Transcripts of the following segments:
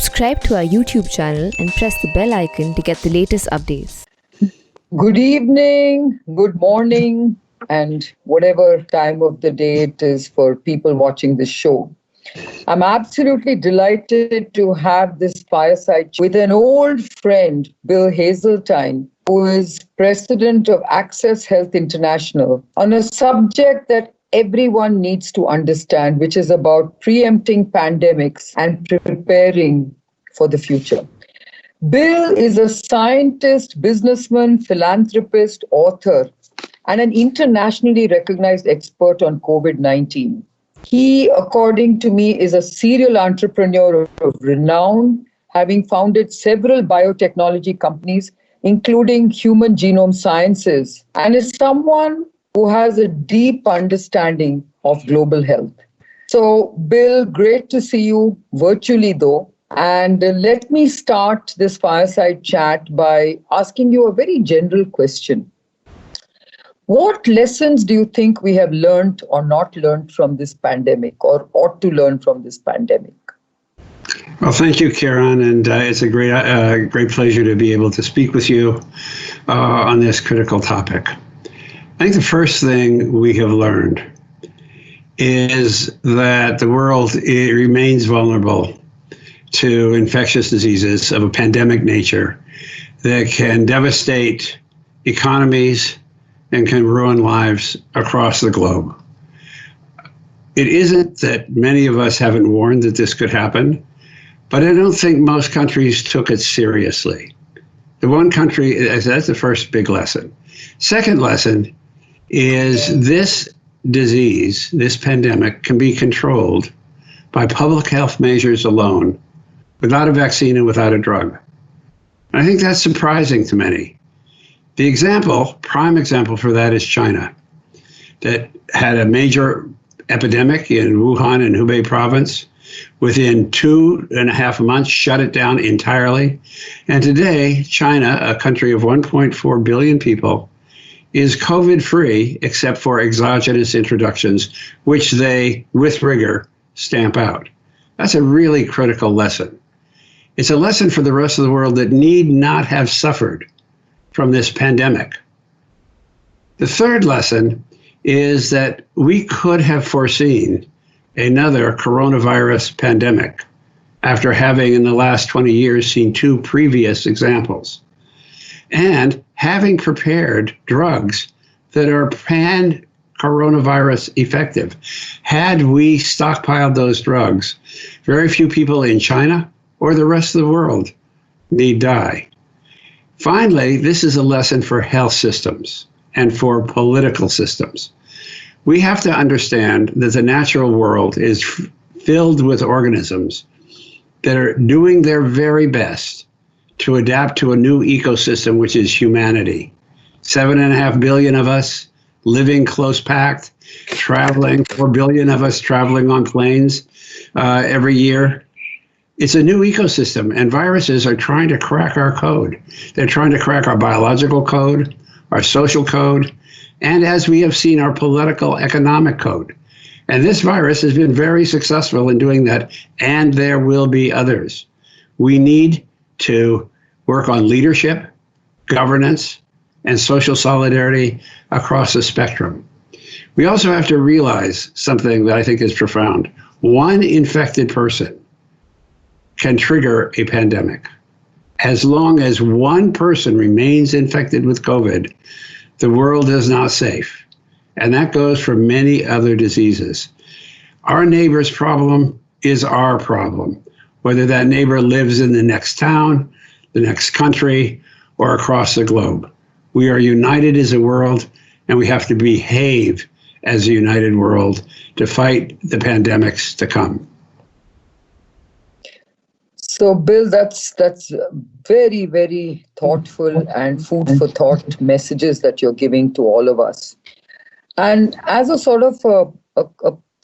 subscribe to our YouTube channel and press the bell icon to get the latest updates. Good evening, good morning, and whatever time of the day it is for people watching this show. I'm absolutely delighted to have this fireside with an old friend, Bill Hazeltine, who is president of Access Health International, on a subject that everyone needs to understand, which is about preempting pandemics and preparing for the future. Bill is a scientist, businessman, philanthropist, author, and an internationally recognized expert on COVID-19. He, according to me, is a serial entrepreneur of renown, having founded several biotechnology companies, including Human Genome Sciences, and is someone who has a deep understanding of global health. So, Bill, great to see you virtually, though. And let me start this fireside chat by asking you a very general question. What lessons do you think we have learned or not learned from this pandemic, or ought to learn from this pandemic? Well, thank you, Karen, and it's a great pleasure to be able to speak with you on this critical topic. I think the first thing we have learned is that the world remains vulnerable to infectious diseases of a pandemic nature that can devastate economies and can ruin lives across the globe. It isn't that many of us haven't warned that this could happen, but I don't think most countries took it seriously. The one country, that's the first big lesson. Second lesson is this disease, this pandemic, can be controlled by public health measures alone, without a vaccine and without a drug. And I think that's surprising to many. The prime example for that is China, that had a major epidemic in Wuhan and Hubei province. Within 2.5 months, shut it down entirely. And today, China, a country of 1.4 billion people, is COVID-free except for exogenous introductions, which they, with rigor, stamp out. That's a really critical lesson. It's a lesson for the rest of the world that need not have suffered from this pandemic. The third lesson is that we could have foreseen another coronavirus pandemic after having in the last 20 years seen 2 previous examples, and having prepared drugs that are pan-coronavirus effective. Had we stockpiled those drugs, very few people in China or the rest of the world need die. Finally, this is a lesson for health systems and for political systems. We have to understand that the natural world is filled with organisms that are doing their very best to adapt to a new ecosystem, which is humanity. 7.5 billion of us living close packed, traveling, 4 billion of us traveling on planes every year. It's a new ecosystem, and viruses are trying to crack our code. They're trying to crack our biological code, our social code, and as we have seen, our political economic code. And this virus has been very successful in doing that, and there will be others. We need to work on leadership, governance, and social solidarity across the spectrum. We also have to realize something that I think is profound. One infected person can trigger a pandemic. As long as one person remains infected with COVID, the world is not safe. And that goes for many other diseases. Our neighbor's problem is our problem, whether that neighbor lives in the next town, the next country, or across the globe. We are united as a world, and we have to behave as a united world to fight the pandemics to come. So, Bill, that's very, very thoughtful and food for thought messages that you're giving to all of us. And as a sort of a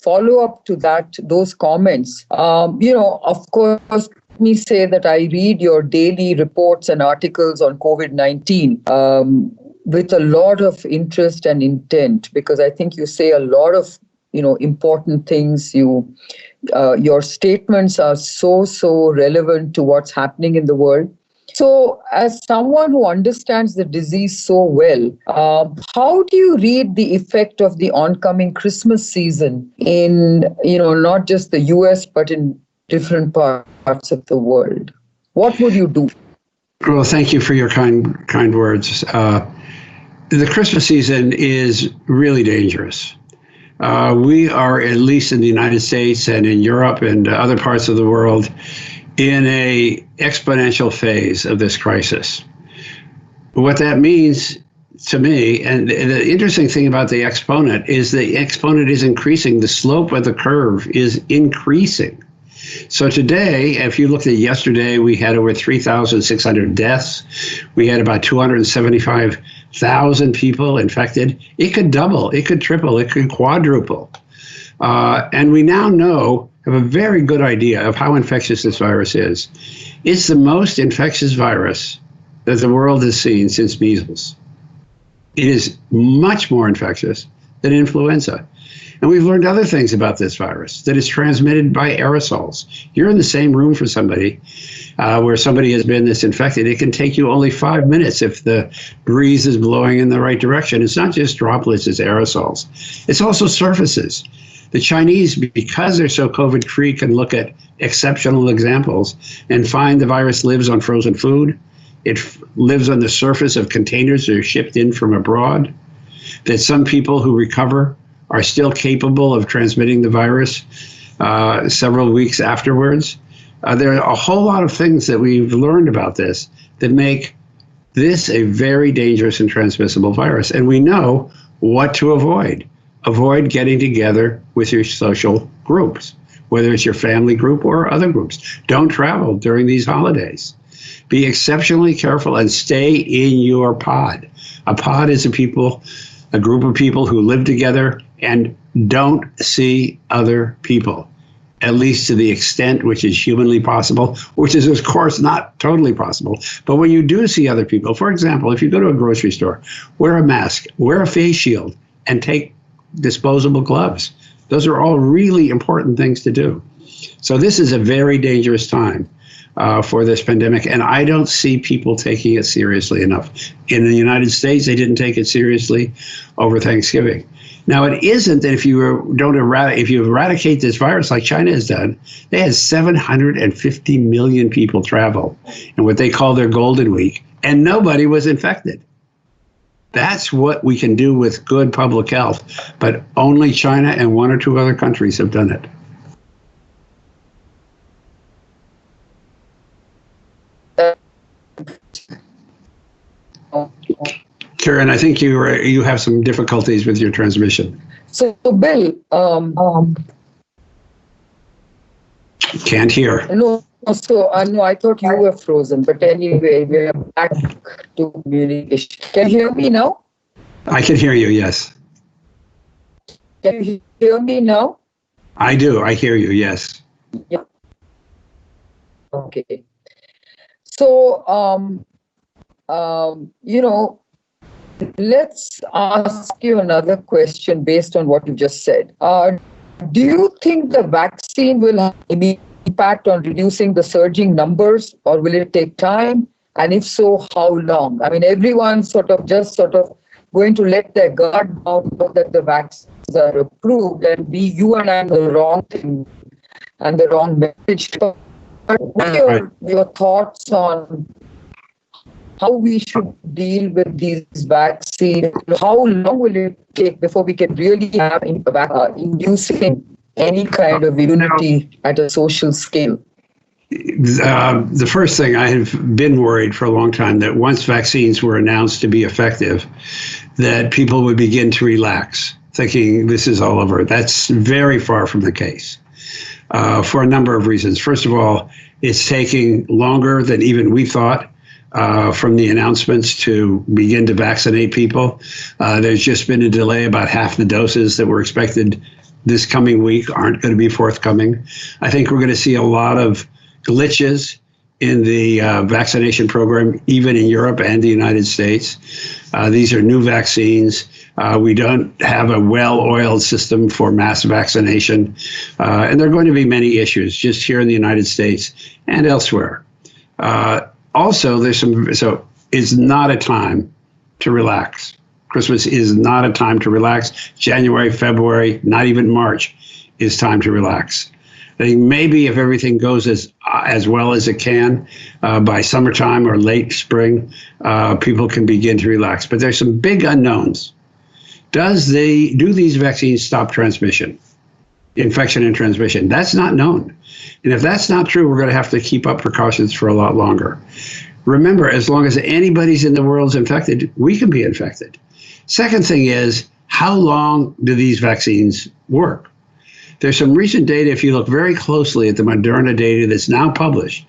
follow-up to those comments, of course, let me say that I read your daily reports and articles on COVID-19 with a lot of interest and intent, because I think you say a lot of important things. You Your statements are so relevant to what's happening in the world. So, as someone who understands the disease so well, how do you read the effect of the oncoming Christmas season in, not just the US, but in different parts of the world? What would you do? Well, thank you for your kind words. The Christmas season is really dangerous. We are, at least in the United States and in Europe and other parts of the world, in a exponential phase of this crisis. What that means to me, and the interesting thing about the exponent is the exponent is increasing. The slope of the curve is increasing. So today, if you looked at yesterday, we had over 3,600 deaths. We had about 275,000 people infected. It could double, it could triple, it could quadruple. And we now have a very good idea of how infectious this virus is. It's the most infectious virus that the world has seen since measles. It is much more infectious than influenza. And we've learned other things about this virus, that it's transmitted by aerosols. You're in the same room for somebody where somebody has been this infected. It can take you only 5 minutes if the breeze is blowing in the right direction. It's not just droplets, it's aerosols. It's also surfaces. The Chinese, because they're so COVID-free, can look at exceptional examples and find the virus lives on frozen food. It lives on the surface of containers that are shipped in from abroad. That some people who recover are still capable of transmitting the virus several weeks afterwards. There are a whole lot of things that we've learned about this that make this a very dangerous and transmissible virus. And we know what to avoid. Avoid getting together with your social groups, whether it's your family group or other groups. Don't travel during these holidays. Be exceptionally careful and stay in your pod. A pod is a group of people who live together and don't see other people, at least to the extent which is humanly possible, which is, of course, not totally possible. But when you do see other people, for example, if you go to a grocery store, wear a mask, wear a face shield, and take disposable gloves. Those are all really important things to do. So this is a very dangerous time for this pandemic, and I don't see people taking it seriously enough. In the United States, they didn't take it seriously over Thanksgiving. Now, it isn't that if you eradicate this virus like China has done, they had 750 million people travel in what they call their golden week, and nobody was infected. That's what we can do with good public health, but only China and one or two other countries have done it. Karen, I think you have some difficulties with your transmission. So, Bill, can't hear. No, I thought you were frozen, but anyway, we're back to communication. Can you hear me now? I can hear you, yes. Can you hear me now? I do, I hear you, yes. Yeah. Okay. So, let's ask you another question based on what you just said. Do you think the vaccine will have any impact on reducing the surging numbers, or will it take time? And if so, how long? I mean, everyone's sort of going to let their guard down that the vaccines are approved, and you and I know the wrong thing and the wrong message. But what are your thoughts on how we should deal with these vaccines? How long will it take before we can really have inducing any kind of immunity at a social scale? The first thing, I have been worried for a long time that once vaccines were announced to be effective, that people would begin to relax, thinking this is all over. That's very far from the case for a number of reasons. First of all, it's taking longer than even we thought. From the announcements to begin to vaccinate people. There's just been a delay. About half the doses that were expected this coming week aren't going to be forthcoming. I think we're going to see a lot of glitches in the vaccination program, even in Europe and the United States. These are new vaccines. We don't have a well-oiled system for mass vaccination. And there are going to be many issues just here in the United States and elsewhere. Also, it's not a time to relax. Christmas is not a time to relax. January, February, not even March is time to relax. I think maybe if everything goes as well as it can by summertime or late spring, people can begin to relax. But there's some big unknowns. Do these vaccines stop transmission, infection and transmission? That's not known. And if that's not true, we're going to have to keep up precautions for a lot longer. Remember, as long as anybody's in the world's infected, we can be infected. Second thing is, how long do these vaccines work? There's some recent data, if you look very closely at the Moderna data that's now published,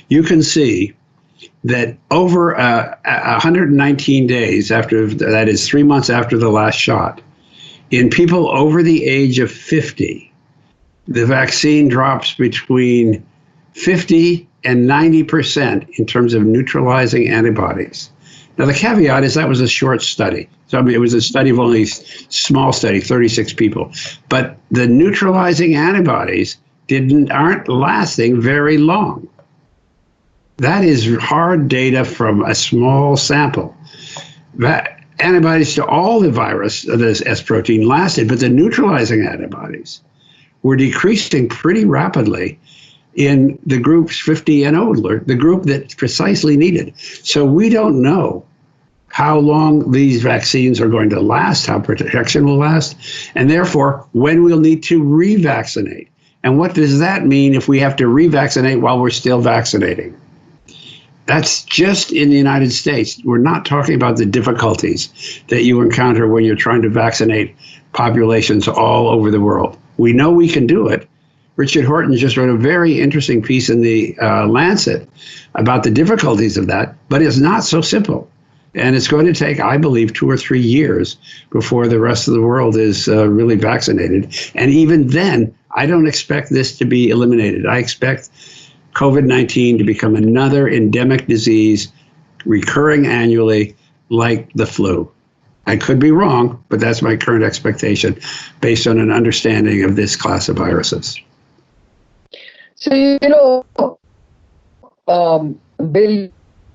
you can see that over 119 days after, that is 3 months after the last shot, in people over the age of 50, the vaccine drops between 50 and 90% in terms of neutralizing antibodies. Now, the caveat is that was a short study. So, I mean, it was a study of only small study, 36 people. But the neutralizing antibodies aren't lasting very long. That is hard data from a small sample. That antibodies to all the virus, the S protein, lasted, but the neutralizing antibodies were decreasing pretty rapidly in the groups 50 and older, the group that's precisely needed. So we don't know how long these vaccines are going to last, how protection will last, and therefore when we'll need to revaccinate. And what does that mean if we have to revaccinate while we're still vaccinating? That's just in the United States. We're not talking about the difficulties that you encounter when you're trying to vaccinate populations all over the world. We know we can do it. Richard Horton just wrote a very interesting piece in the Lancet about the difficulties of that, but it's not so simple. And it's going to take, I believe, 2 or 3 years before the rest of the world is really vaccinated. And even then, I don't expect this to be eliminated. I expect COVID-19 to become another endemic disease, recurring annually, like the flu. I could be wrong, but that's my current expectation based on an understanding of this class of viruses. So, Bill,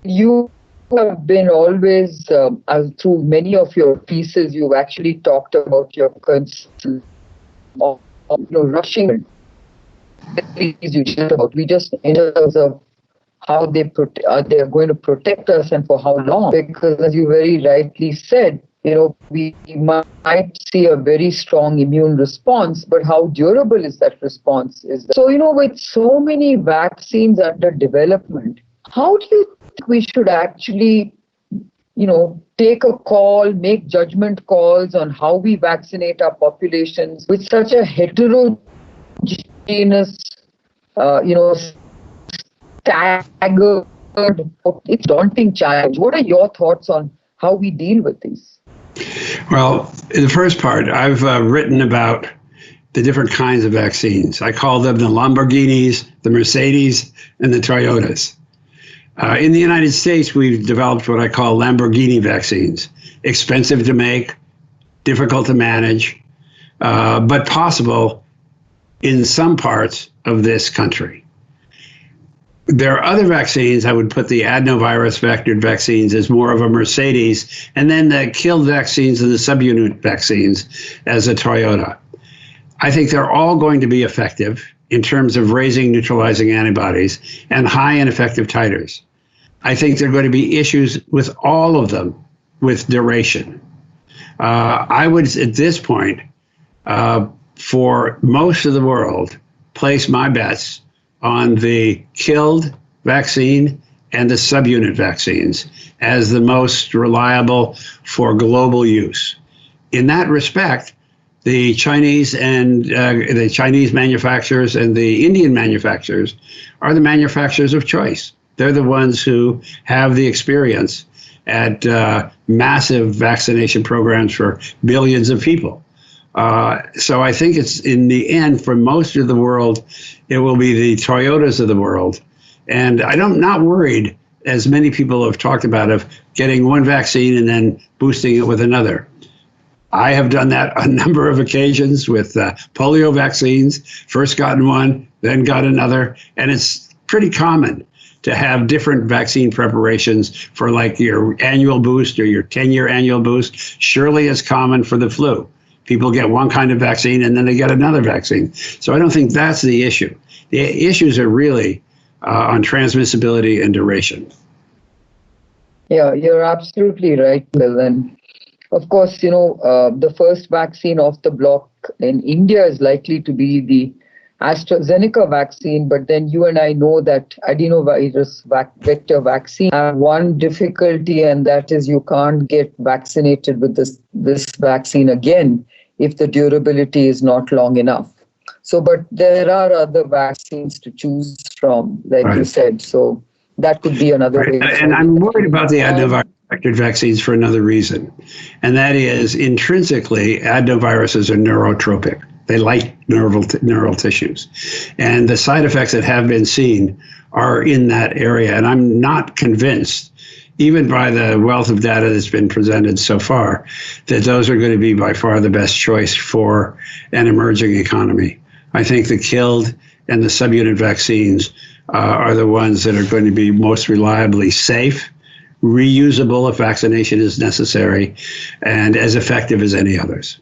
you have been always, through many of your pieces, you've actually talked about your concern of rushing. We just in terms of how they're going to protect us and for how long. Because as you very rightly said, we might see a very strong immune response, but how durable is that response? So, with so many vaccines under development, how do you think we should actually, take a call, make judgment calls on how we vaccinate our populations with such a heterogeneous, staggered, it's daunting challenge. What are your thoughts on how we deal with these? Well, in the first part, I've written about the different kinds of vaccines. I call them the Lamborghinis, the Mercedes, and the Toyotas. In the United States, we've developed what I call Lamborghini vaccines. Expensive to make, difficult to manage, but possible in some parts of this country. There are other vaccines. I would put the adenovirus vectored vaccines as more of a Mercedes, and then the killed vaccines and the subunit vaccines as a Toyota. I think they're all going to be effective in terms of raising neutralizing antibodies and high and effective titers. I think there are going to be issues with all of them with duration. I would, at this point, for most of the world, place my bets on the killed vaccine and the subunit vaccines as the most reliable for global use. In that respect, the Chinese manufacturers and the Indian manufacturers are the manufacturers of choice. They're the ones who have the experience at massive vaccination programs for billions of people. So I think it's, in the end, for most of the world, it will be the Toyotas of the world And I'm not worried, as many people have talked about, of getting one vaccine and then boosting it with another. I have done that a number of occasions with polio vaccines. First gotten one, then got another. And it's pretty common to have different vaccine preparations for like your annual boost or your 10-year annual boost. Surely it's common for the flu. People get one kind of vaccine and then they get another vaccine. So I don't think that's the issue. The issues are really on transmissibility and duration. Yeah, you're absolutely right, Bill. And of course, the first vaccine off the block in India is likely to be the AstraZeneca vaccine. But then you and I know that adenovirus vector vaccine have one difficulty, and that is you can't get vaccinated with this vaccine again if the durability is not long enough. So, but there are other vaccines to choose from, like you said. So that could be another way. And I'm worried about the adenovirus-vectored vaccines for another reason. And that is, intrinsically, adenoviruses are neurotropic. They like neural tissues. And the side effects that have been seen are in that area. And I'm not convinced, even by the wealth of data that's been presented so far, that those are going to be by far the best choice for an emerging economy. I think the killed and the subunit vaccines are the ones that are going to be most reliably safe, reusable if vaccination is necessary, and as effective as any others.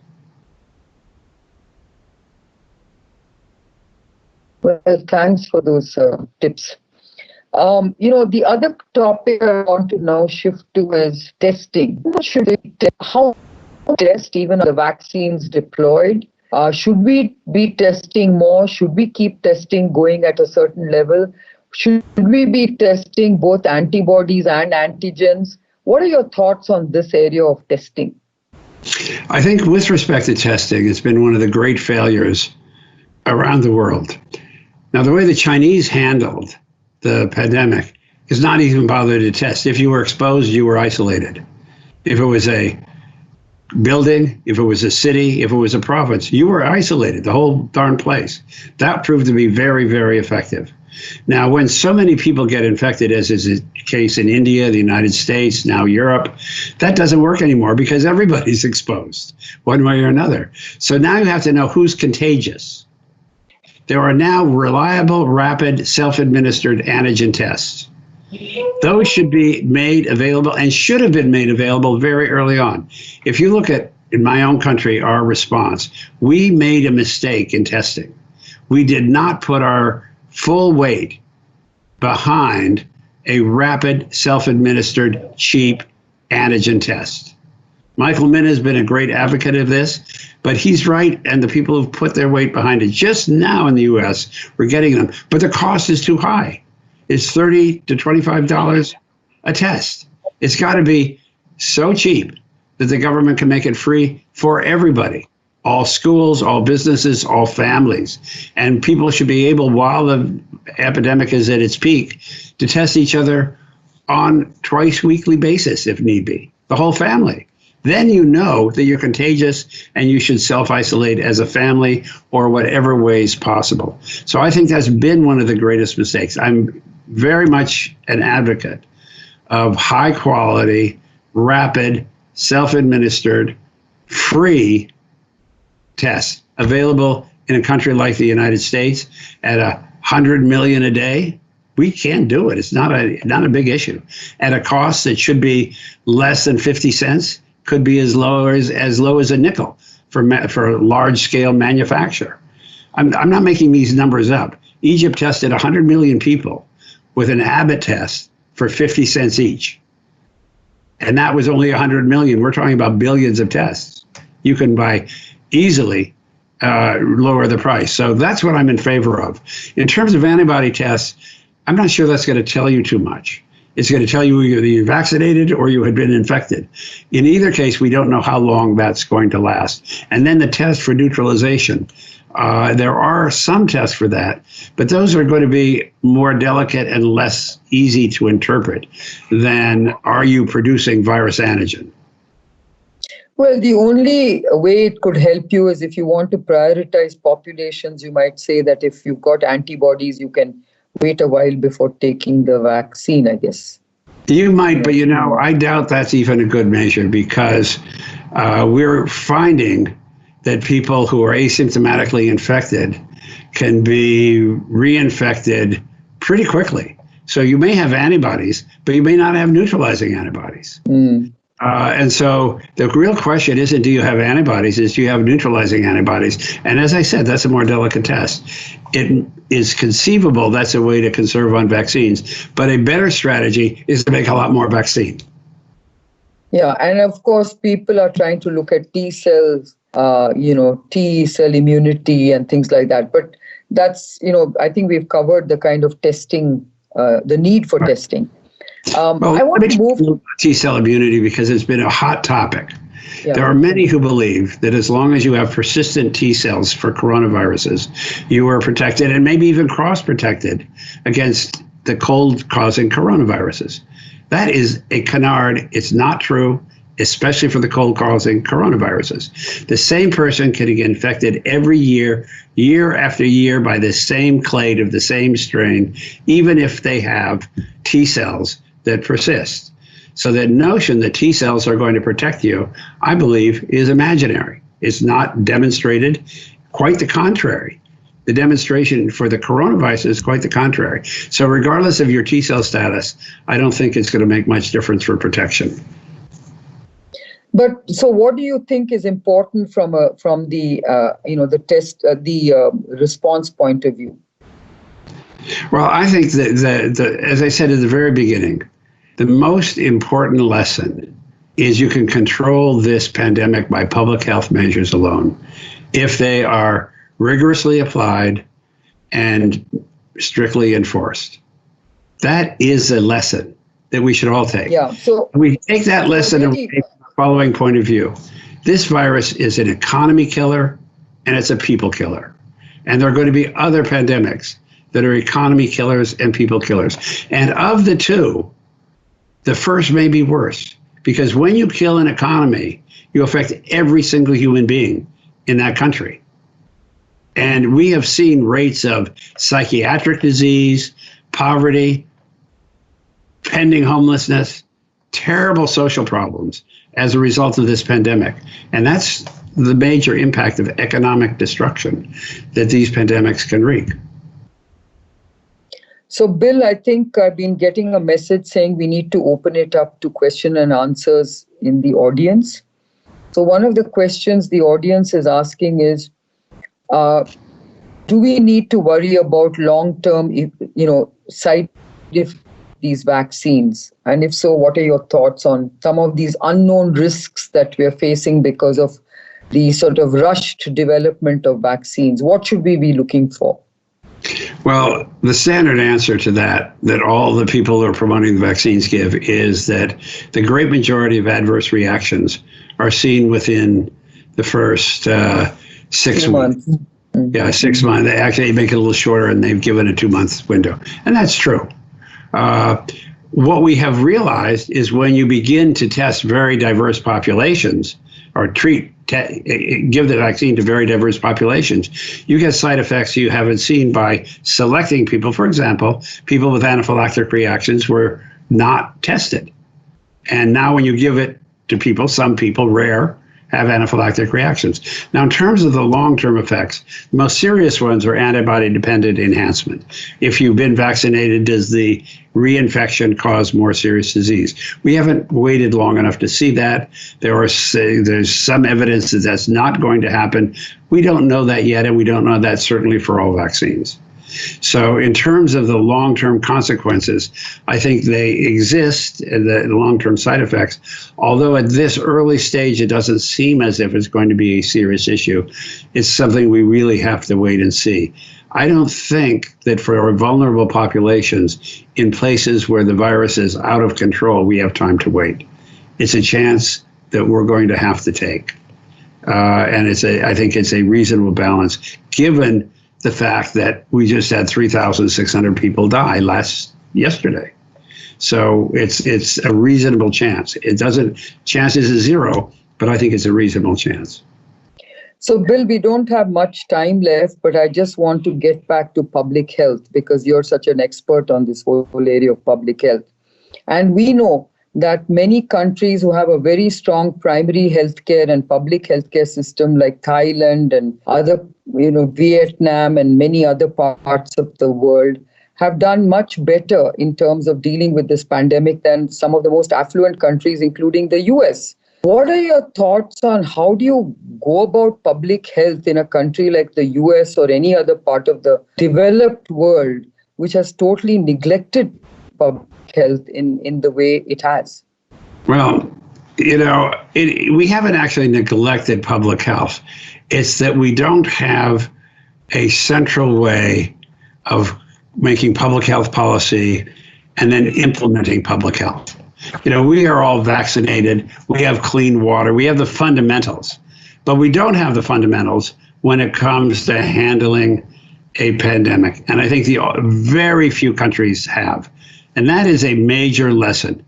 Well, thanks for those tips. The other topic I want to now shift to is testing. How test even the vaccines deployed? Should we be testing more? Should we keep testing going at a certain level? Should we be testing both antibodies and antigens? What are your thoughts on this area of testing? I think with respect to testing, it's been one of the great failures around the world. Now, the way the Chinese handled the pandemic is not even bother to test. If you were exposed, you were isolated. If it was a building, if it was a city, if it was a province, you were isolated, the whole darn place. That proved to be very, very effective. Now, when so many people get infected, as is the case in India, the United States, now Europe, that doesn't work anymore because everybody's exposed one way or another. So now you have to know who's contagious. There are now reliable, rapid, self-administered antigen tests. Those should be made available and should have been made available very early on. If you look at, in my own country, our response, we made a mistake in testing. We did not put our full weight behind a rapid, self-administered, cheap antigen test. Michael Min has been a great advocate of this, but he's right, and the people who've put their weight behind it just now in the US, we're getting them, but the cost is too high. It's $30 to $25 a test. It's got to be so cheap that the government can make it free for everybody, all schools, all businesses, all families. And people should be able, while the epidemic is at its peak, to test each other on twice weekly basis if need be, the whole family. Then you know that you're contagious and you should self-isolate as a family or whatever ways possible. So I think that's been one of the greatest mistakes. I'm very much an advocate of high quality, rapid, self-administered, free tests available in a country like the United States at 100 million a day. We can do it. It's not a big issue. At a cost that should be less than 50 cents, could be as low as a nickel for large scale manufacture. I'm not making these numbers up. Egypt tested 100 million people with an Abbott test for 50 cents each. And that was only 100 million. We're talking about billions of tests. You can easily lower the price. So that's what I'm in favor of. In terms of antibody tests, I'm not sure that's going to tell you too much. It's going to tell you either you're vaccinated or you had been infected. In either case, we don't know how long that's going to last. And then the test for neutralization. There are some tests for that, but those are going to be more delicate and less easy to interpret than are you producing virus antigen. Well, the only way it could help you is if you want to prioritize populations, you might say that if you've got antibodies, you can wait a while before taking the vaccine, I guess. You might, but I doubt that's even a good measure because we're finding that people who are asymptomatically infected can be reinfected pretty quickly. So you may have antibodies, but you may not have neutralizing antibodies. And so the real question isn't do you have antibodies, is do you have neutralizing antibodies? And as I said, that's a more delicate test. It is conceivable that's a way to conserve on vaccines, but a better strategy is to make a lot more vaccine. Yeah, and of course, people are trying to look at T cells, T cell immunity and things like that. But that's, I think we've covered the kind of testing, the need for testing. I want to move to T-cell immunity because it's been a hot topic. Yeah. There are many who believe that as long as you have persistent T cells for coronaviruses, you are protected and maybe even cross-protected against the cold-causing coronaviruses. That is a canard. It's not true, especially for the cold-causing coronaviruses. The same person can get infected every year, year after year, by the same clade of the same strain, even if they have T cells that persist. So the notion that T cells are going to protect you, I believe, is imaginary. It's not demonstrated. Quite the contrary. The demonstration for the coronavirus is quite the contrary. So regardless of your T cell status, I don't think it's going to make much difference for protection. But so, what do you think is important from the response point of view? Well, I think that as I said at the very beginning, the most important lesson is you can control this pandemic by public health measures alone if they are rigorously applied and strictly enforced. That is a lesson that we should all take. Yeah. So we take that lesson and we take the following point of view. This virus is an economy killer and it's a people killer. And there are going to be other pandemics that are economy killers and people killers. And of the two, the first may be worse because when you kill an economy, you affect every single human being in that country. And we have seen rates of psychiatric disease, poverty, pending homelessness, terrible social problems as a result of this pandemic. And that's the major impact of economic destruction that these pandemics can wreak. So, Bill, I think I've been getting a message saying we need to open it up to question and answers in the audience. So one of the questions the audience is asking is, do we need to worry about long-term, side effects of these vaccines? And if so, what are your thoughts on some of these unknown risks that we are facing because of the sort of rushed development of vaccines? What should we be looking for? Well, the standard answer to that all the people who are promoting the vaccines give is that the great majority of adverse reactions are seen within the first 6 months. Yeah, 6 months. They actually make it a little shorter and they've given a 2-month window. And that's true. What we have realized is when you begin to test very diverse populations or give the vaccine to very diverse populations, you get side effects you haven't seen by selecting people. For example, people with anaphylactic reactions were not tested. And now when you give it to people, some people, rare, have anaphylactic reactions. Now, in terms of the long-term effects, the most serious ones are antibody-dependent enhancement. If you've been vaccinated, does the reinfection cause more serious disease? We haven't waited long enough to see that. There's some evidence that that's not going to happen. We don't know that yet, and we don't know that certainly for all vaccines. So in terms of the long-term consequences, I think they exist, the long-term side effects, although at this early stage, it doesn't seem as if it's going to be a serious issue. It's something we really have to wait and see. I don't think that for vulnerable populations in places where the virus is out of control, we have time to wait. It's a chance that we're going to have to take. And I think it's a reasonable balance, given the fact that we just had 3,600 people die yesterday. So it's a reasonable chance. Chances is zero, but I think it's a reasonable chance. So, Bill, we don't have much time left, but I just want to get back to public health because you're such an expert on this whole area of public health. And we know that many countries who have a very strong primary healthcare and public healthcare system, like Thailand and other, Vietnam and many other parts of the world, have done much better in terms of dealing with this pandemic than some of the most affluent countries, including the US. What are your thoughts on how do you go about public health in a country like the US or any other part of the developed world, which has totally neglected public health in the way it has? Well, we haven't actually neglected public health. It's that we don't have a central way of making public health policy and then implementing public health. We are all vaccinated. We have clean water. We have the fundamentals, but we don't have the fundamentals when it comes to handling a pandemic. And I think the very few countries have. And that is a major lesson.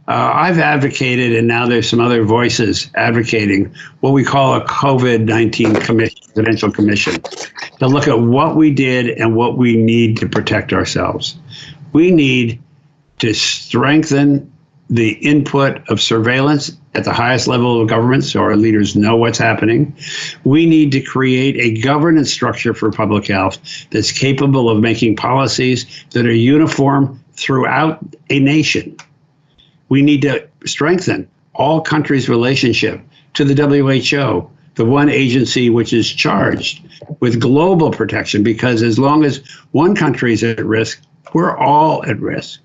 I've advocated, and now there's some other voices advocating what we call a COVID-19 presidential commission to look at what we did and what we need to protect ourselves. We need to strengthen the input of surveillance at the highest level of government so our leaders know what's happening. We need to create a governance structure for public health that's capable of making policies that are uniform throughout a nation. We need to strengthen all countries' relationship to the WHO, the one agency which is charged with global protection, because as long as one country is at risk, we're all at risk.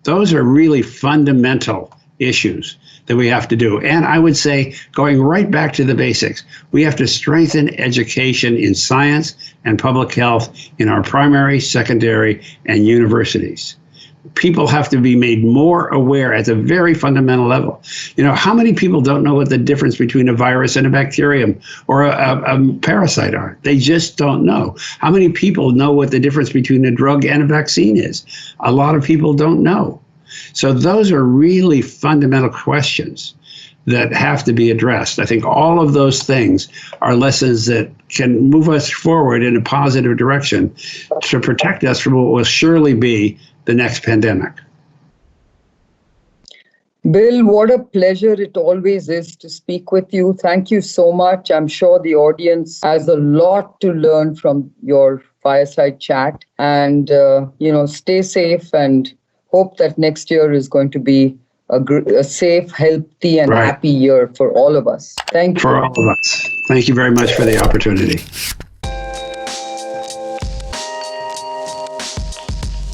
Those are really fundamental issues that we have to do. And I would say, going right back to the basics, we have to strengthen education in science and public health in our primary, secondary, and universities. People have to be made more aware at a very fundamental level. How many people don't know what the difference between a virus and a bacterium or a parasite are? They just don't know. How many people know what the difference between a drug and a vaccine is? A lot of people don't know. So those are really fundamental questions that have to be addressed. I think all of those things are lessons that can move us forward in a positive direction to protect us from what will surely be the next pandemic. Bill, what a pleasure it always is to speak with you. Thank you so much. I'm sure the audience has a lot to learn from your fireside chat. And, stay safe and hope that next year is going to be a safe, healthy, and happy year for all of us. Thank you. For all of us. Thank you very much for the opportunity.